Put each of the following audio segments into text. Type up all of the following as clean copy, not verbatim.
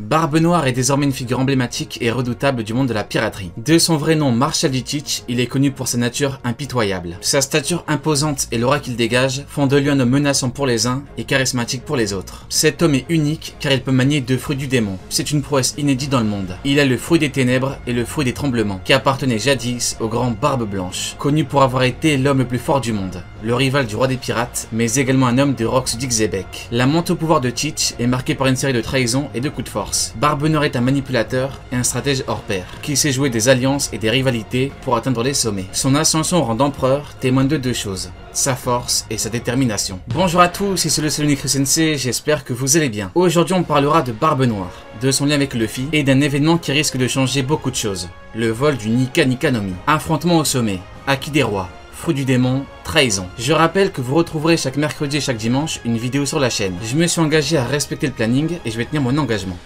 Barbe Noire est désormais une figure emblématique et redoutable du monde de la piraterie. De son vrai nom Marshall D. Teach, il est connu pour sa nature impitoyable. Sa stature imposante et l'aura qu'il dégage font de lui un homme menaçant pour les uns et charismatique pour les autres. Cet homme est unique car il peut manier deux fruits du démon. C'est une prouesse inédite dans le monde. Il a le fruit des ténèbres et le fruit des tremblements, qui appartenait jadis au grand Barbe Blanche, connu pour avoir été l'homme le plus fort du monde, le rival du roi des pirates, mais également un homme de Rox d'Ixébec. La montée au pouvoir de Teach est marquée par une série de trahisons et de coups de force. Barbe Noire est un manipulateur et un stratège hors pair, qui sait jouer des alliances et des rivalités pour atteindre les sommets. Son ascension au rang d'empereur témoigne de deux choses: sa force et sa détermination. Bonjour à tous, ici c'est le Solonic Sensei, j'espère que vous allez bien. Aujourd'hui on parlera de Barbe Noire, de son lien avec Luffy et d'un événement qui risque de changer beaucoup de choses: le vol du Nika Nika no Mi. Affrontement au sommet, acquis des rois, fruit du démon, trahison. Je rappelle que vous retrouverez chaque mercredi et chaque dimanche une vidéo sur la chaîne. Je me suis engagé à respecter le planning et je vais tenir mon engagement.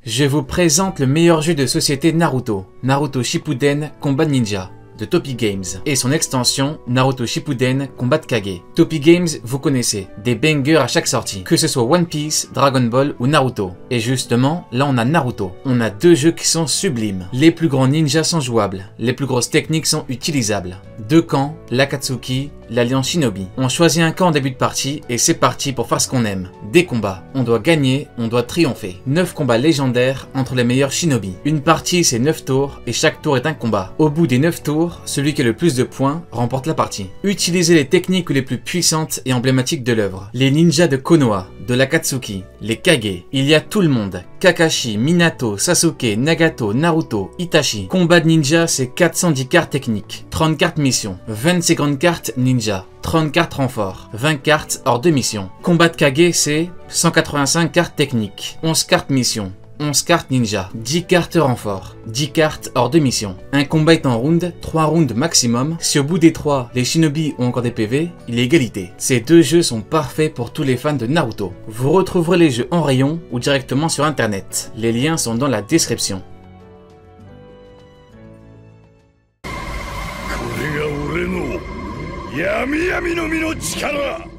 Je vous présente le meilleur jeu de société Naruto, Naruto Shippuden Combat Ninja, de Topi Games, et son extension Naruto Shippuden Combat Kage. Topi Games, vous connaissez, des bangers à chaque sortie, que ce soit One Piece, Dragon Ball ou Naruto. Et justement, là on a Naruto. On a deux jeux qui sont sublimes. Les plus grands ninjas sont jouables, les plus grosses techniques sont utilisables. Deux camps, l'Akatsuki, l'Alliance Shinobi. On choisit un camp en début de partie et c'est parti pour faire ce qu'on aime. Des combats, on doit gagner, on doit triompher. 9 combats légendaires entre les meilleurs Shinobi. Une partie c'est 9 tours et chaque tour est un combat. Au bout des 9 tours, celui qui a le plus de points remporte la partie. Utilisez les techniques les plus puissantes et emblématiques de l'œuvre. Les ninjas de Konoha, de l'Akatsuki, les Kage. Il y a tout le monde. Kakashi, Minato, Sasuke, Nagato, Naruto, Itachi. Combat de ninja, c'est 410 cartes techniques, 30 cartes mission, 26 grandes cartes ninja, 30 cartes renfort, 20 cartes hors de mission. Combat de Kage, c'est 185 cartes techniques, 11 cartes mission, 11 cartes ninja, 10 cartes renfort, 10 cartes hors de mission. Un combat est en round, 3 rounds maximum. Si au bout des 3, les shinobi ont encore des PV, il est égalité. Ces deux jeux sont parfaits pour tous les fans de Naruto. Vous retrouverez les jeux en rayon ou directement sur internet. Les liens sont dans la description.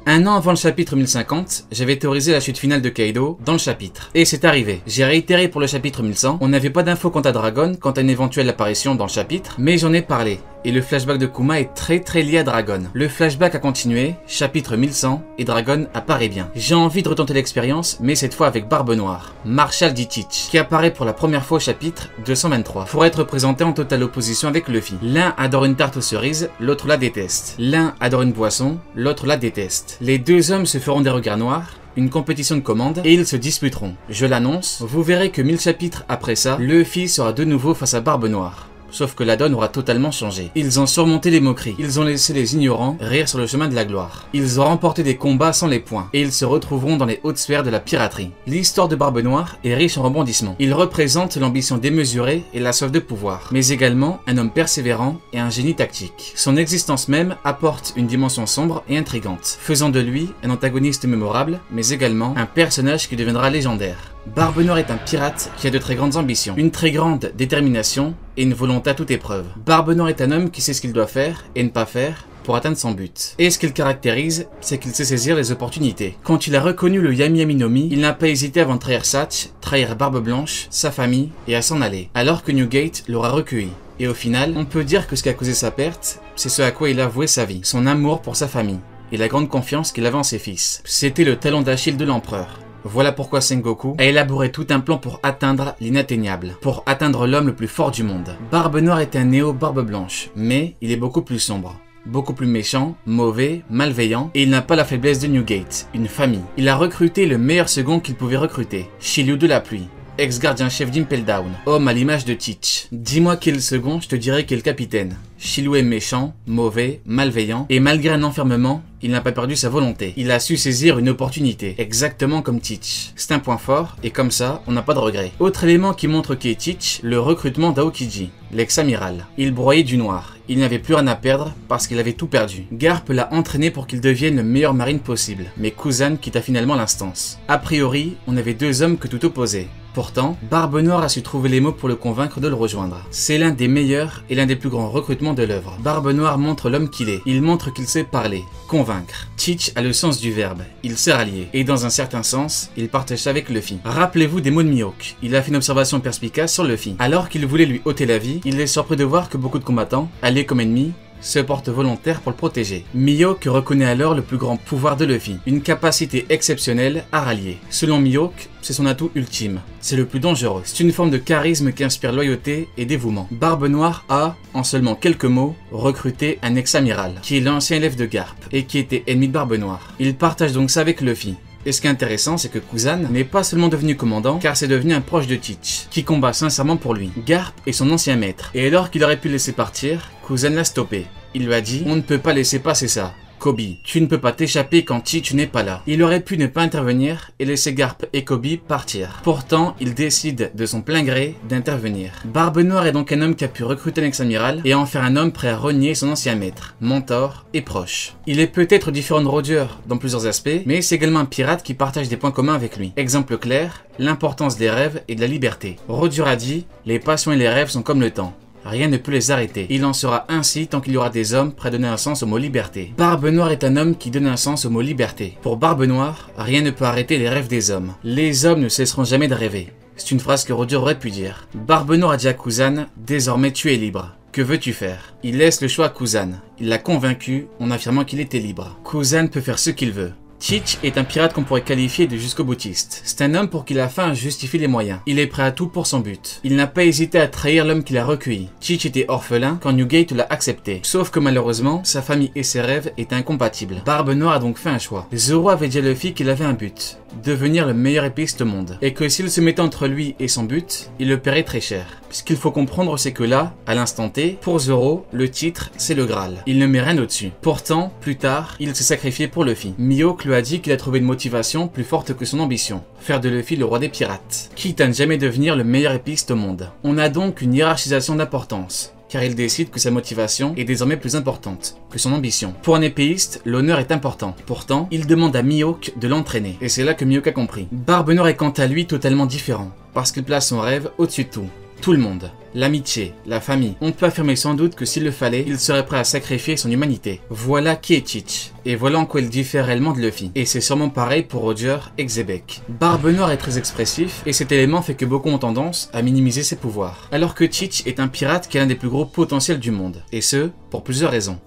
Un an avant le chapitre 1050, j'avais théorisé la chute finale de Kaido dans le chapitre. Et c'est arrivé. J'ai réitéré pour le chapitre 1100. On n'avait pas d'infos quant à Dragon, quant à une éventuelle apparition dans le chapitre, mais j'en ai parlé. Et le flashback de Kuma est très lié à Dragon. Le flashback a continué, chapitre 1100, et Dragon apparaît bien. J'ai envie de retenter l'expérience, mais cette fois avec Barbe Noire, Marshall D. Teach, qui apparaît pour la première fois au chapitre 223, pour être présenté en totale opposition avec Luffy. L'un adore une tarte aux cerises, l'autre la déteste. L'un adore une boisson, l'autre la déteste. Les deux hommes se feront des regards noirs, une compétition de commandes, et ils se disputeront. Je l'annonce, vous verrez que 1000 chapitres après ça, Luffy sera de nouveau face à Barbe Noire. Sauf que la donne aura totalement changé. Ils ont surmonté les moqueries. Ils ont laissé les ignorants rire sur le chemin de la gloire. Ils ont remporté des combats sans les points. Et ils se retrouveront dans les hautes sphères de la piraterie. L'histoire de Barbe Noire est riche en rebondissements. Il représente l'ambition démesurée et la soif de pouvoir. Mais également un homme persévérant et un génie tactique. Son existence même apporte une dimension sombre et intrigante, faisant de lui un antagoniste mémorable, mais également un personnage qui deviendra légendaire. Barbe Noire est un pirate qui a de très grandes ambitions, une très grande détermination et une volonté à toute épreuve. Barbe Noire est un homme qui sait ce qu'il doit faire et ne pas faire pour atteindre son but. Et ce qu'il caractérise, c'est qu'il sait saisir les opportunités. Quand il a reconnu le Yami Yami no Mi, il n'a pas hésité avant de trahir Satch, trahir Barbe Blanche, sa famille et à s'en aller, alors que Newgate l'aura recueilli. Et au final, on peut dire que ce qui a causé sa perte, c'est ce à quoi il a voué sa vie, son amour pour sa famille et la grande confiance qu'il avait en ses fils. C'était le talon d'Achille de l'empereur. Voilà pourquoi Sengoku a élaboré tout un plan pour atteindre l'inatteignable, pour atteindre l'homme le plus fort du monde. Barbe Noire est un néo Barbe Blanche, mais il est beaucoup plus sombre, beaucoup plus méchant, mauvais, malveillant, et il n'a pas la faiblesse de Newgate, une famille. Il a recruté le meilleur second qu'il pouvait recruter, Shiryu de la Pluie, ex-gardien-chef d'Impel Down, homme à l'image de Teach. Dis-moi qui est le second, je te dirai qui est le capitaine. Shiryu est méchant, mauvais, malveillant, et malgré un enfermement, il n'a pas perdu sa volonté. Il a su saisir une opportunité, exactement comme Teach. C'est un point fort, et comme ça, on n'a pas de regret. Autre élément qui montre qui est Teach, le recrutement d'Aokiji, l'ex-amiral. Il broyait du noir. Il n'avait plus rien à perdre parce qu'il avait tout perdu. Garp l'a entraîné pour qu'il devienne le meilleur marine possible, mais Kuzan quitta finalement l'instance. A priori, on avait deux hommes que tout opposait. Pourtant, Barbe Noire a su trouver les mots pour le convaincre de le rejoindre. C'est l'un des meilleurs et l'un des plus grands recrutements l'aboutissement de l'œuvre. Barbe Noire montre l'homme qu'il est. Il montre qu'il sait parler, convaincre. Teach a le sens du verbe. Il sait rallier. Et dans un certain sens, il partage ça avec Luffy. Rappelez-vous des mots de Mihawk. Il a fait une observation perspicace sur Luffy. Alors qu'il voulait lui ôter la vie, il est surpris de voir que beaucoup de combattants, alliés comme ennemis, se porte volontaire pour le protéger. Mihawk reconnaît alors le plus grand pouvoir de Luffy, une capacité exceptionnelle à rallier. Selon Mihawk, c'est son atout ultime. C'est le plus dangereux. C'est une forme de charisme qui inspire loyauté et dévouement. Barbe Noire a, en seulement quelques mots, recruté un ex-amiral, qui est l'ancien élève de Garp, et qui était ennemi de Barbe Noire. Il partage donc ça avec Luffy. Et ce qui est intéressant, c'est que Kuzan n'est pas seulement devenu commandant, car c'est devenu un proche de Teach, qui combat sincèrement pour lui. Garp est son ancien maître, et alors qu'il aurait pu le laisser partir, Kuzan l'a stoppé. Il lui a dit « On ne peut pas laisser passer ça. Kobe, tu ne peux pas t'échapper quand Teach n'est pas là. » Il aurait pu ne pas intervenir et laisser Garp et Kobe partir. Pourtant, il décide de son plein gré d'intervenir. Barbe Noire est donc un homme qui a pu recruter un ex-amiral et en faire un homme prêt à renier son ancien maître, mentor et proche. Il est peut-être différent de Roger dans plusieurs aspects, mais c'est également un pirate qui partage des points communs avec lui. Exemple clair, l'importance des rêves et de la liberté. Roger a dit « Les passions et les rêves sont comme le temps. Rien ne peut les arrêter. Il en sera ainsi tant qu'il y aura des hommes prêts à donner un sens au mot liberté. » Barbe Noire est un homme qui donne un sens au mot liberté. Pour Barbe Noire, rien ne peut arrêter les rêves des hommes. Les hommes ne cesseront jamais de rêver. C'est une phrase que Roger aurait pu dire. Barbe Noire a dit à Kuzan « Désormais tu es libre. Que veux-tu faire ?» Il laisse le choix à Kuzan. Il l'a convaincu en affirmant qu'il était libre. Kuzan peut faire ce qu'il veut. Teach est un pirate qu'on pourrait qualifier de jusqu'au-boutiste. C'est un homme pour qui la fin justifie les moyens. Il est prêt à tout pour son but. Il n'a pas hésité à trahir l'homme qu'il a recueilli. Teach était orphelin quand Newgate l'a accepté. Sauf que malheureusement, sa famille et ses rêves étaient incompatibles. Barbe Noire a donc fait un choix. Zoro avait dit à Luffy qu'il avait un but. Devenir le meilleur épéiste au monde. Et que s'il se mettait entre lui et son but, il le paierait très cher. Ce qu'il faut comprendre, c'est que là, à l'instant T, pour Zoro, le titre, c'est le Graal. Il ne met rien au-dessus. Pourtant, plus tard, il s'est sacrifié pour Luffy. Mihawk lui a dit qu'il a trouvé une motivation plus forte que son ambition. Faire de Luffy le roi des pirates. Quitte à ne jamais devenir le meilleur épéiste au monde. On a donc une hiérarchisation d'importance, car il décide que sa motivation est désormais plus importante que son ambition. Pour un épéiste, l'honneur est important. Pourtant, il demande à Mihawk de l'entraîner. Et c'est là que Mihawk a compris. Barbe Noire est quant à lui totalement différent, parce qu'il place son rêve au-dessus de tout. Tout le monde. L'amitié, la famille. On peut affirmer sans doute que s'il le fallait, il serait prêt à sacrifier son humanité. Voilà qui est Teach. Et voilà en quoi il diffère réellement de Luffy. Et c'est sûrement pareil pour Roger et Xebec. Barbe Noire est très expressif, et cet élément fait que beaucoup ont tendance à minimiser ses pouvoirs. Alors que Teach est un pirate qui a l'un des plus gros potentiels du monde. Et ce, pour plusieurs raisons.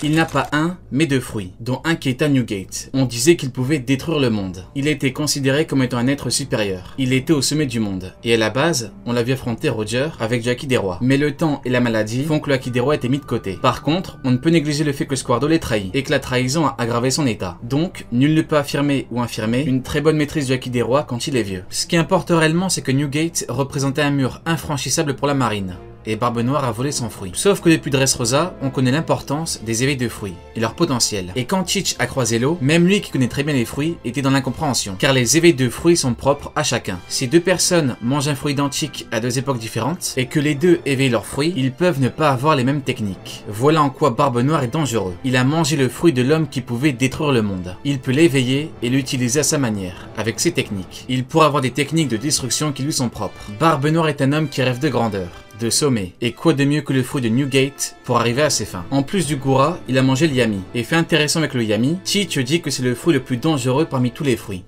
Il n'a pas un, mais deux fruits, dont un qui est à Newgate. On disait qu'il pouvait détruire le monde. Il était considéré comme étant un être supérieur. Il était au sommet du monde. Et à la base, on l'a vu affronter Roger avec Jackie des Rois. Mais le temps et la maladie font que le Haki des Rois a été mis de côté. Par contre, on ne peut négliger le fait que Squardo l'ait trahi, et que la trahison a aggravé son état. Donc, nul ne peut affirmer ou infirmer une très bonne maîtrise du Haki des Rois quand il est vieux. Ce qui importe réellement, c'est que Newgate représentait un mur infranchissable pour la marine. Et Barbe Noire a volé son fruit. Sauf que depuis Dressrosa, on connaît l'importance des éveils de fruits et leur potentiel. Et quand Teach a croisé l'eau, même lui qui connaît très bien les fruits était dans l'incompréhension, car les éveils de fruits sont propres à chacun. Si deux personnes mangent un fruit identique à deux époques différentes, et que les deux éveillent leurs fruits, ils peuvent ne pas avoir les mêmes techniques. Voilà en quoi Barbe Noire est dangereux. Il a mangé le fruit de l'homme qui pouvait détruire le monde. Il peut l'éveiller et l'utiliser à sa manière, avec ses techniques. Il pourra avoir des techniques de destruction qui lui sont propres. Barbe Noire est un homme qui rêve de grandeur, de sommet. Et quoi de mieux que le fruit de Newgate pour arriver à ses fins. En plus du Gura, il a mangé le Yami. Et fait intéressant avec le Yami, Teach dit que c'est le fruit le plus dangereux parmi tous les fruits.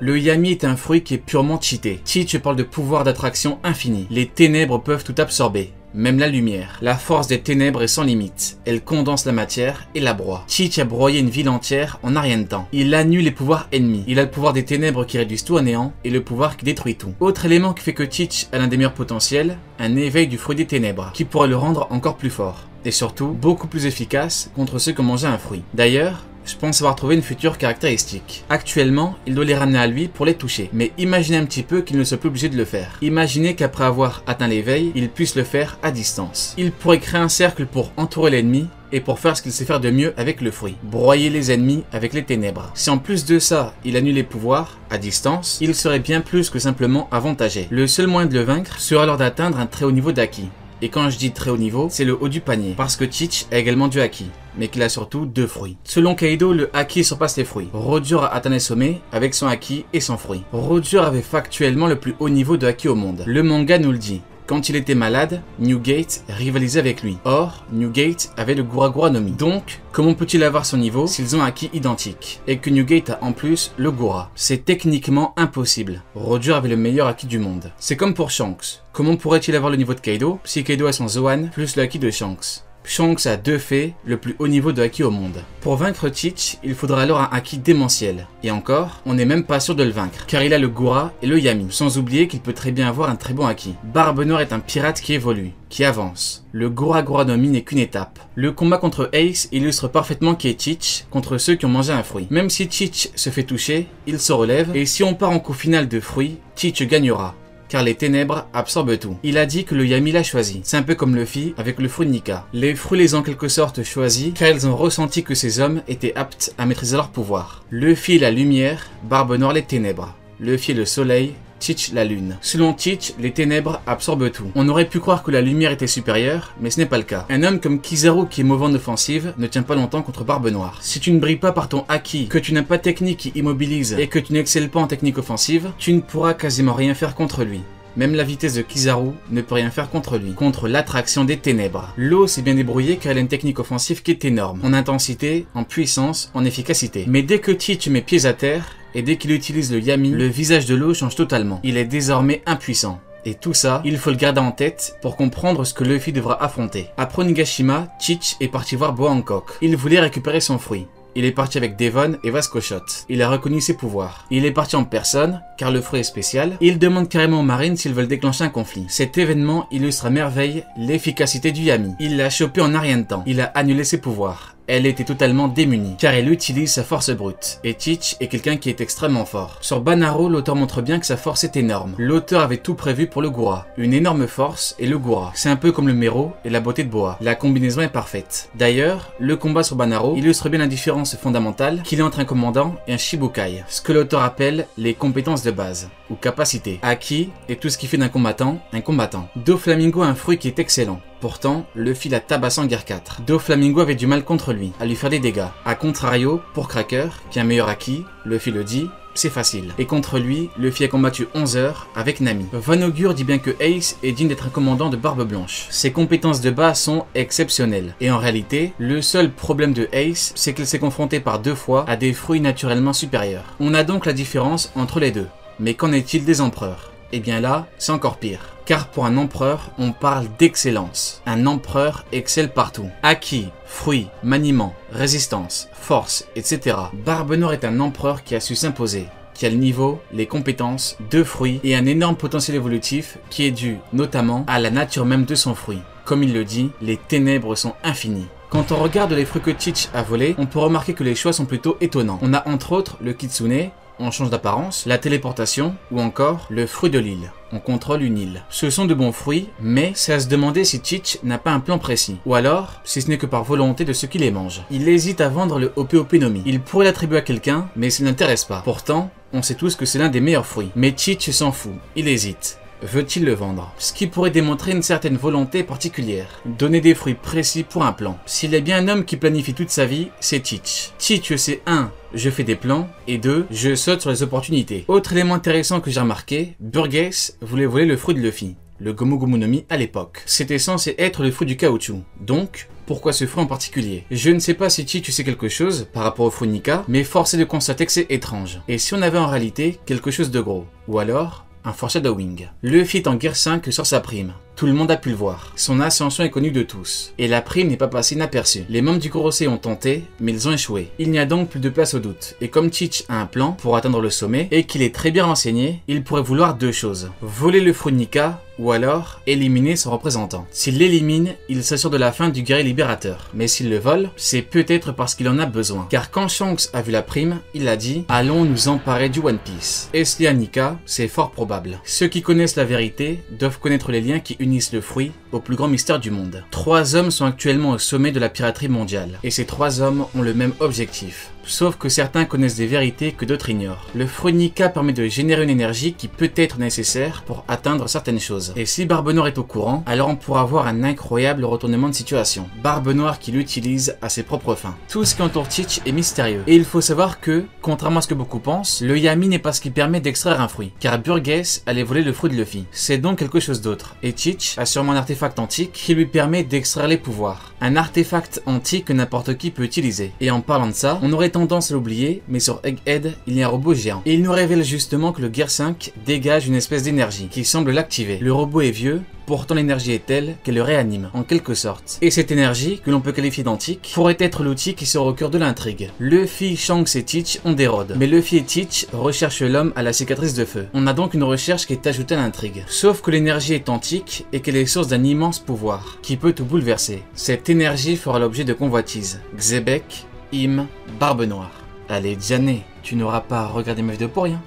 Le Yami est un fruit qui est purement cheaté. Teach parle de pouvoir d'attraction infini. Les ténèbres peuvent tout absorber. Même la lumière. La force des ténèbres est sans limite. Elle condense la matière et la broie. Teach a broyé une ville entière en un rien de temps. Il annule les pouvoirs ennemis. Il a le pouvoir des ténèbres qui réduisent tout à néant et le pouvoir qui détruit tout. Autre élément qui fait que Teach a l'un des meilleurs potentiels, un éveil du fruit des ténèbres, qui pourrait le rendre encore plus fort. Et surtout, beaucoup plus efficace contre ceux qui ont mangé un fruit. D'ailleurs, je pense avoir trouvé une future caractéristique. Actuellement, il doit les ramener à lui pour les toucher. Mais imaginez un petit peu qu'il ne soit plus obligé de le faire. Imaginez qu'après avoir atteint l'éveil, il puisse le faire à distance. Il pourrait créer un cercle pour entourer l'ennemi et pour faire ce qu'il sait faire de mieux avec le fruit. Broyer les ennemis avec les ténèbres. Si en plus de ça, il annule les pouvoirs, à distance, il serait bien plus que simplement avantagé. Le seul moyen de le vaincre sera alors d'atteindre un très haut niveau d'Haki. Et quand je dis très haut niveau, c'est le haut du panier, parce que Teach a également du Haki. mais qu'il a surtout 2 fruits. Selon Kaido, le haki surpasse les fruits. Roger a atteint les sommets avec son haki et son fruit. Roger avait factuellement le plus haut niveau de haki au monde. Le manga nous le dit. Quand il était malade, Newgate rivalisait avec lui. Or, Newgate avait le Gura no Mi. Donc, comment peut-il avoir son niveau s'ils ont un haki identique et que Newgate a en plus le Gura? C'est techniquement impossible. Roger avait le meilleur haki du monde. C'est comme pour Shanks. Comment pourrait-il avoir le niveau de Kaido si Kaido a son Zoan plus le haki de Shanks? Shanks a de fait le plus haut niveau de haki au monde. Pour vaincre Teach, il faudra alors un haki démentiel. Et encore, on n'est même pas sûr de le vaincre, car il a le Gura et le Yami, sans oublier qu'il peut très bien avoir un très bon haki. Barbe Noire est un pirate qui évolue, qui avance. Le Gura no Mi n'est qu'une étape. Le combat contre Ace illustre parfaitement qui est Teach contre ceux qui ont mangé un fruit. Même si Teach se fait toucher, il se relève, et si on part en coup final de fruits, Teach gagnera. Car les ténèbres absorbent tout. Il a dit que le Yami l'a choisi. C'est un peu comme Luffy avec le fruit Nika. Les fruits les ont en quelque sorte choisis car ils ont ressenti que ces hommes étaient aptes à maîtriser leur pouvoir. Luffy est la lumière, Barbe Noire les ténèbres. Luffy est le soleil, Teach la lune. Selon Teach, les ténèbres absorbent tout. On aurait pu croire que la lumière était supérieure, mais ce n'est pas le cas. Un homme comme Kizaru qui est mauvais en offensive ne tient pas longtemps contre Barbe Noire. Si tu ne brilles pas par ton haki, que tu n'as pas de technique qui immobilise et que tu n'excelles pas en technique offensive, tu ne pourras quasiment rien faire contre lui. Même la vitesse de Kizaru ne peut rien faire contre lui, contre l'attraction des ténèbres. L'eau s'est bien débrouillée car elle a une technique offensive qui est énorme, en intensité, en puissance, en efficacité. Mais dès que Teach met pieds à terre, et dès qu'il utilise le Yami, le visage de l'eau change totalement. Il est désormais impuissant. Et tout ça, il faut le garder en tête pour comprendre ce que Luffy devra affronter. Après Onigashima, Teach est parti voir Boa Hancock. Il voulait récupérer son fruit. Il est parti avec Devon et Vasco Shot. Il a reconnu ses pouvoirs. Il est parti en personne, car le fruit est spécial, et il demande carrément aux marines s'ils veulent déclencher un conflit. Cet événement illustre à merveille l'efficacité du Yami. Il l'a chopé en un rien de temps. Il a annulé ses pouvoirs. Elle était totalement démunie, car elle utilise sa force brute. Et Teach est quelqu'un qui est extrêmement fort. Sur Banaro, l'auteur montre bien que sa force est énorme. L'auteur avait tout prévu pour le Gura. Une énorme force et le Gura. C'est un peu comme le Mero et la beauté de Boa. La combinaison est parfaite. D'ailleurs, le combat sur Banaro illustre bien la différence fondamentale qu'il y a entre un commandant et un Shibukai. Ce que l'auteur appelle les compétences de base, ou capacités. Haki est tout ce qui fait d'un combattant un combattant. Doflamingo a un fruit qui est excellent. Pourtant, Luffy l'a tabassé en guerre 4. Doflamingo avait du mal contre lui, à lui faire des dégâts. A contrario, pour Cracker, qui a un meilleur haki, Luffy le dit, c'est facile. Et contre lui, Luffy a combattu 11 heures avec Nami. Van Augure dit bien que Ace est digne d'être un commandant de Barbe Blanche. Ses compétences de base sont exceptionnelles. Et en réalité, le seul problème de Ace, c'est qu'il s'est confronté par 2 fois à des fruits naturellement supérieurs. On a donc la différence entre les deux. Mais qu'en est-il des empereurs? Eh bien là, c'est encore pire. Car pour un empereur, on parle d'excellence. Un empereur excelle partout. Haki, fruits, maniement, résistance, force, etc. Barbe Noire est un empereur qui a su s'imposer, qui a le niveau, les compétences, 2 fruits et un énorme potentiel évolutif qui est dû notamment à la nature même de son fruit. Comme il le dit, les ténèbres sont infinies. Quand on regarde les fruits que Teach a volés, on peut remarquer que les choix sont plutôt étonnants. On a entre autres le Kitsune, on change d'apparence, la téléportation ou encore le fruit de l'île. On contrôle une île. Ce sont de bons fruits, mais c'est à se demander si Teach n'a pas un plan précis. Ou alors, si ce n'est que par volonté de ceux qui les mangent. Il hésite à vendre le Ope no Mi. Il pourrait l'attribuer à quelqu'un, mais ça ne l'intéresse pas. Pourtant, on sait tous que c'est l'un des meilleurs fruits. Mais Teach s'en fout. Il hésite. Veut-il le vendre? Ce qui pourrait démontrer une certaine volonté particulière. Donner des fruits précis pour un plan. S'il y a bien un homme qui planifie toute sa vie, c'est Teach. Teach, c'est 1. Je fais des plans, et 2. Je saute sur les opportunités. Autre élément intéressant que j'ai remarqué, Burgess voulait voler le fruit de Luffy, le Gomu Gomu no Mi à l'époque. C'était censé être le fruit du caoutchouc. Donc, pourquoi ce fruit en particulier? Je ne sais pas si Teach sait quelque chose par rapport au fruit Nika, mais force est de constater que c'est étrange. Et si on avait en réalité quelque chose de gros? Ou alors un foreshadowing. Luffy est en guerre 5 sur sa prime. Tout le monde a pu le voir. Son ascension est connue de tous. Et la prime n'est pas passée inaperçue. Les membres du Gorosei ont tenté, mais ils ont échoué. Il n'y a donc plus de place au doute. Et comme Teach a un plan pour atteindre le sommet, et qu'il est très bien renseigné, il pourrait vouloir 2 choses. Voler le fruit Nika, ou alors éliminer son représentant. S'il l'élimine, il s'assure de la fin du guerrier libérateur. Mais s'il le vole, c'est peut-être parce qu'il en a besoin. Car quand Shanks a vu la prime, il a dit « Allons nous emparer du One Piece ». Est-ce lié à Nika? C'est fort probable. Ceux qui connaissent la vérité doivent connaître les liens qui unissent le fruit au plus grand mystère du monde. 3 hommes sont actuellement au sommet de la piraterie mondiale, et ces 3 hommes ont le même objectif. Sauf que certains connaissent des vérités que d'autres ignorent. Le fruit Nika permet de générer une énergie qui peut être nécessaire pour atteindre certaines choses. Et si Barbe Noire est au courant, alors on pourra avoir un incroyable retournement de situation. Barbe Noire qui l'utilise à ses propres fins. Tout ce qui entoure Teach est mystérieux. Et il faut savoir que, contrairement à ce que beaucoup pensent, le Yami n'est pas ce qui permet d'extraire un fruit. Car Burgess allait voler le fruit de Luffy. C'est donc quelque chose d'autre. Et Teach a sûrement un artefact antique qui lui permet d'extraire les pouvoirs. Un artefact antique que n'importe qui peut utiliser. Et en parlant de ça, on aurait tendance à l'oublier, mais sur Egghead, il y a un robot géant. Et il nous révèle justement que le Gear 5 dégage une espèce d'énergie qui semble l'activer. Le robot est vieux, pourtant l'énergie est telle qu'elle le réanime, en quelque sorte. Et cette énergie, que l'on peut qualifier d'antique, pourrait être l'outil qui sera au cœur de l'intrigue. Luffy, Shanks et Teach ont des rods, mais Luffy et Teach recherchent l'homme à la cicatrice de feu. On a donc une recherche qui est ajoutée à l'intrigue. Sauf que l'énergie est antique et qu'elle est source d'un immense pouvoir, qui peut tout bouleverser. Cette énergie fera l'objet de convoitises. Xebec, Im, Barbe Noire. Allez, Jané, tu n'auras pas à regarder ma vidéo pour rien.